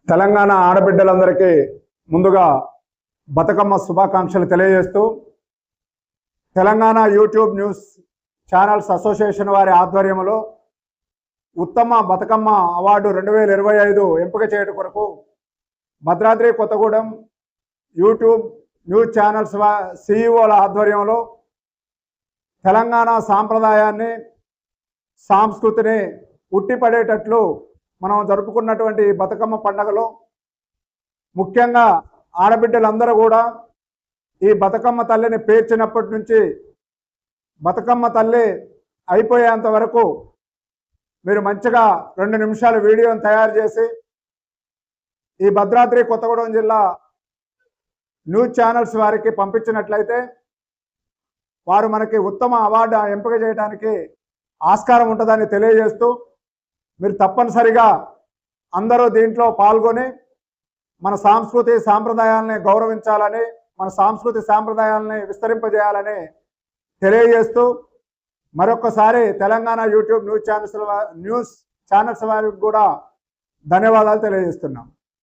తెలంగాణ ఆడబిడ్డలందరికీ ముందుగా బతుకమ్మ శుభాకాంక్షలు తెలియజేస్తూ Telangana YouTube news channels association వారి ఆధ్వర్యంలో ఉత్తమ బతుకమ్మ అవార్డు 2025 ఎంపిక చేయడం కొరకు Bhadradri Kothagudem YouTube news channels సిఇఓల ఆధ్వర్యంలో తెలంగాణ సాంప్రదాయాన్ని సంస్కృతిని ఉట్టిపడేటట్లు మనం జరుపుకున్నటువంటి బతుకమ్మ పండుగలో ముఖ్యంగా ఆడబిడ్డలందరూ కూడా ఈ బతుకమ్మ తల్లిని పేర్చినప్పటి నుంచి బతుకమ్మ తల్లి అయిపోయేంత వరకు మీరు మంచిగా 2 నిమిషాల వీడియోని తయారు చేసి ఈ భద్రాద్రి కొత్తగూడెం జిల్లా న్యూస్ ఛానల్స్ వారికి పంపించినట్లయితే వారు మనకి ఉత్తమ అవార్డు ఎంపిక చేయడానికి ఆస్కారం ఉంటుందని తెలియజేస్తూ మీరు తప్పనిసరిగా అందరూ దీంట్లో పాల్గొని మన సంస్కృతి సాంప్రదాయాలని గౌరవించాలని మన సంస్కృతి సాంప్రదాయాలని విస్తరింపజేయాలని తెలియజేస్తూ మరొకసారి తెలంగాణ యూట్యూబ్ న్యూస్ ఛానల్స్ వారికి కూడా ధన్యవాదాలు తెలియజేస్తున్నాం.